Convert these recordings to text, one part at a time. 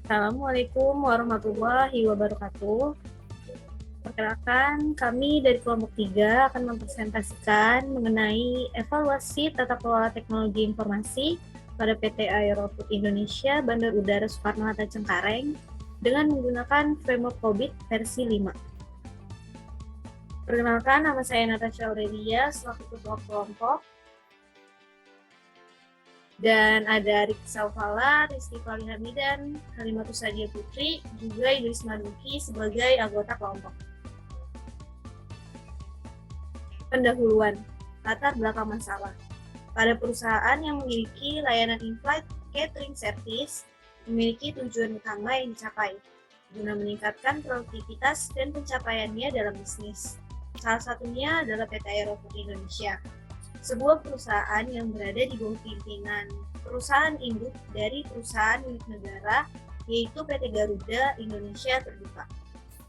Assalamualaikum warahmatullahi wabarakatuh. Perkenalkan, kami dari kelompok 3 akan mempresentasikan mengenai evaluasi tata kelola teknologi informasi pada PT Aerofood Indonesia Bandar Udara Soekarno-Hatta Cengkareng dengan menggunakan framework COVID versi 5. Perkenalkan, nama saya Natasha Aurelia selaku ketua kelompok. Dan ada Riki Saufala, Rizky Hamidan, Halimatus Sadia Putri, juga Idris Maduki sebagai anggota kelompok. Pendahuluan, latar belakang masalah. Pada perusahaan yang memiliki layanan in-flight catering service, memiliki tujuan utama yang dicapai, guna meningkatkan produktivitas dan pencapaiannya dalam bisnis. Salah satunya adalah PT Aerofood Indonesia, sebuah perusahaan yang berada di bawah pimpinan perusahaan induk dari perusahaan milik negara, yaitu PT Garuda Indonesia Terbuka.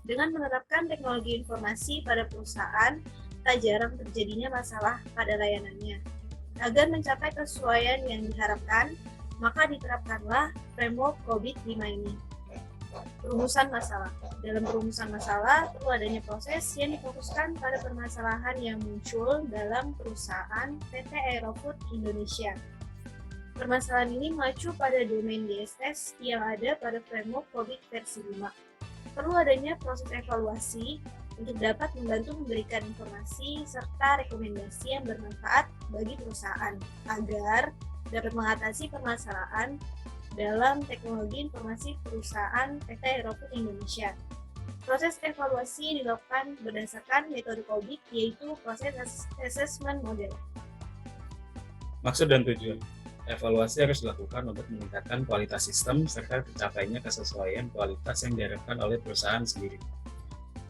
Dengan menerapkan teknologi informasi pada perusahaan, tak jarang terjadinya masalah pada layanannya. Agar mencapai kesesuaian yang diharapkan, maka diterapkanlah framework COVID-5 ini. Perumusan masalah. Dalam perumusan masalah, perlu adanya proses yang difokuskan pada permasalahan yang muncul dalam perusahaan PT Aerofood Indonesia. Permasalahan ini mengacu pada domain DSS yang ada pada framework COVID versi 5. Perlu adanya proses evaluasi untuk dapat membantu memberikan informasi serta rekomendasi yang bermanfaat bagi perusahaan agar dapat mengatasi permasalahan dalam teknologi informasi perusahaan PT Aerofood Indonesia. Proses evaluasi dilakukan berdasarkan metode COVID, yaitu proses assessment model. Maksud dan tujuan. Evaluasi harus dilakukan untuk meningkatkan kualitas sistem serta tercapainya kesesuaian kualitas yang diharapkan oleh perusahaan sendiri.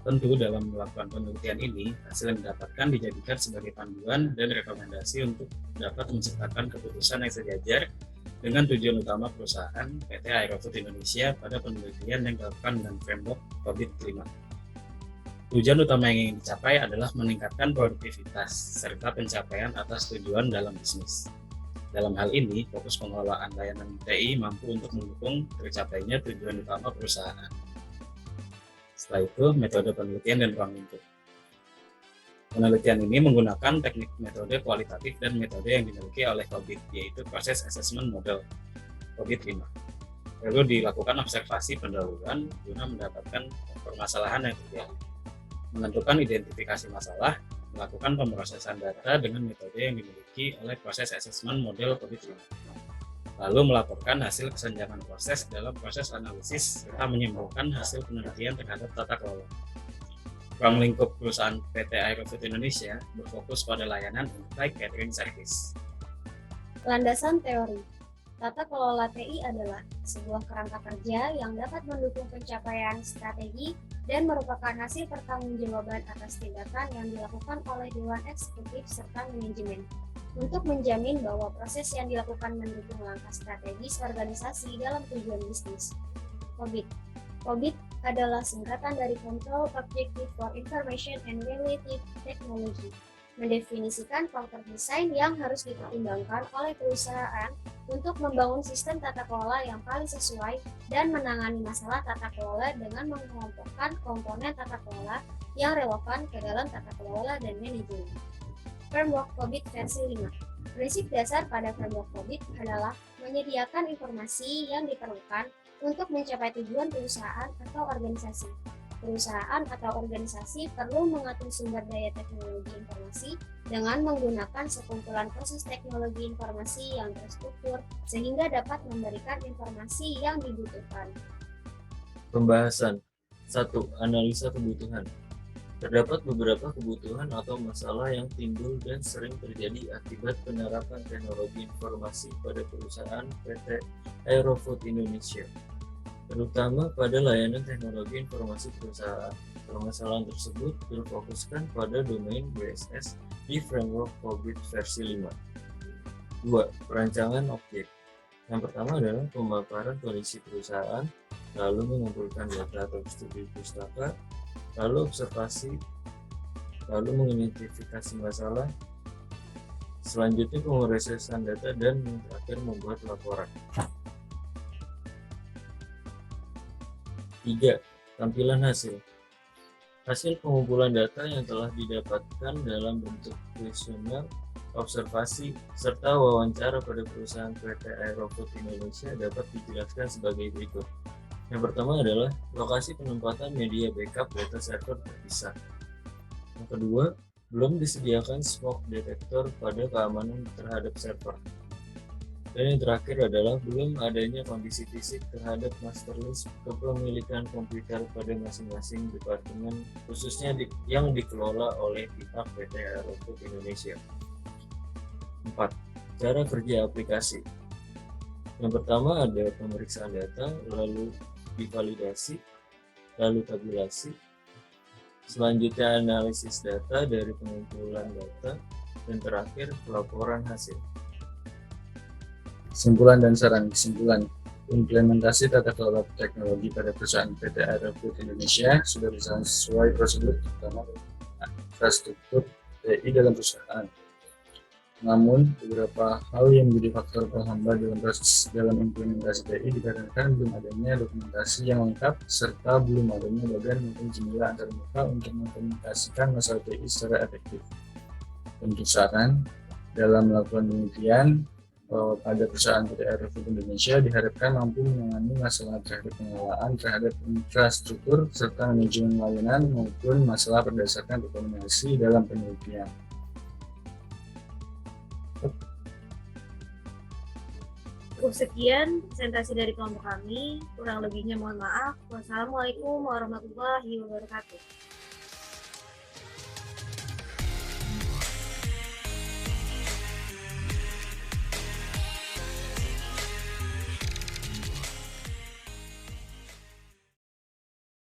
Tentu dalam melakukan penelitian ini, hasil yang didapatkan dijadikan sebagai panduan dan rekomendasi untuk dapat menciptakan keputusan yang sejajar dengan tujuan utama perusahaan PT Aerofood Indonesia pada penelitian yang dilakukan dengan framework COVID-5. Tujuan utama yang ingin dicapai adalah meningkatkan produktivitas serta pencapaian atas tujuan dalam bisnis. Dalam hal ini, fokus pengelolaan layanan TI mampu untuk mendukung tercapainya tujuan utama perusahaan. Setelah itu, metode penelitian dan ruang lingkup. Penelitian ini menggunakan teknik metode kualitatif dan metode yang dimiliki oleh COVID, yaitu proses assessment model COVID-5. Perlu dilakukan observasi pendahuluan guna mendapatkan permasalahan yang terjadi, menentukan identifikasi masalah, melakukan pemrosesan data dengan metode yang dimiliki oleh proses assessment model COVID-5, lalu melaporkan hasil kesenjangan proses dalam proses analisis serta menyimpulkan hasil penelitian terhadap tata kelola. Ruang lingkup perusahaan PT Aerofood Indonesia berfokus pada layanan in-flight catering service. Landasan teori. Tata kelola TI adalah sebuah kerangka kerja yang dapat mendukung pencapaian strategi dan merupakan hasil pertanggungjawaban atas tindakan yang dilakukan oleh Dewan Eksekutif serta manajemen untuk menjamin bahwa proses yang dilakukan mendukung langkah strategis organisasi dalam tujuan bisnis. COVID adalah singkatan dari Control Objective for Information and Related Technology, mendefinisikan faktor desain yang harus dipertimbangkan oleh perusahaan untuk membangun sistem tata kelola yang paling sesuai dan menangani masalah tata kelola dengan mengelompokkan komponen tata kelola yang relevan ke dalam tata kelola dan manajemen. Framework COVID versi 5. Prinsip dasar pada framework COVID adalah menyediakan informasi yang diperlukan untuk mencapai tujuan perusahaan atau organisasi. Perusahaan atau organisasi perlu mengatur sumber daya teknologi informasi dengan menggunakan sekumpulan proses teknologi informasi yang terstruktur sehingga dapat memberikan informasi yang dibutuhkan. Pembahasan 1. Analisa kebutuhan. Terdapat beberapa kebutuhan atau masalah yang timbul dan sering terjadi akibat penerapan teknologi informasi pada perusahaan PT Aerofood Indonesia, terutama pada layanan teknologi informasi perusahaan. Permasalahan tersebut berfokuskan pada domain DSS di framework COVID versi 5. 2. Perancangan objek. Yang pertama adalah pemaparan kondisi perusahaan, lalu mengumpulkan data atau studi pustaka, lalu observasi, lalu mengidentifikasi masalah, selanjutnya pemrosesan data, dan yang terakhir membuat laporan. 3. Tampilan hasil. Hasil pengumpulan data yang telah didapatkan dalam bentuk kuesioner, observasi, serta wawancara pada perusahaan PT Aerofood Indonesia dapat dijelaskan sebagai berikut. Yang pertama adalah lokasi penempatan media backup data server terpisah. Yang kedua, belum disediakan smoke detector pada keamanan terhadap server. Dan yang terakhir adalah belum adanya kondisi fisik terhadap master list kepemilikan komputer pada masing-masing departemen, khususnya yang dikelola oleh pihak PT Aerofood Indonesia. 4. Cara kerja aplikasi. Yang pertama ada pemeriksaan data, lalu divalidasi, lalu tabulasi, selanjutnya analisis data dari pengumpulan data, dan terakhir pelaporan hasil. Kesimpulan dan saran. Kesimpulan, implementasi tata kelola teknologi pada perusahaan PT Aerofood Indonesia sudah berjalan sesuai prosedur, terutama infrastruktur TI dalam perusahaan. Namun, beberapa hal yang menjadi faktor penghambat dalam implementasi TI dikarenakan belum adanya dokumentasi yang lengkap serta belum adanya bagan maupun jendela antarmuka untuk mengkomunikasikan masalah TI secara efektif. Untuk saran, dalam melakukan demikian, pada perusahaan PT Aerofood Indonesia diharapkan mampu menangani masalah terhadap pengelolaan terhadap infrastruktur serta manajemen layanan maupun masalah berdasarkan rekomendasi dalam penelitian. Cukup sekian presentasi dari kelompok kami. Kurang lebihnya mohon maaf. Wassalamualaikum warahmatullahi wabarakatuh.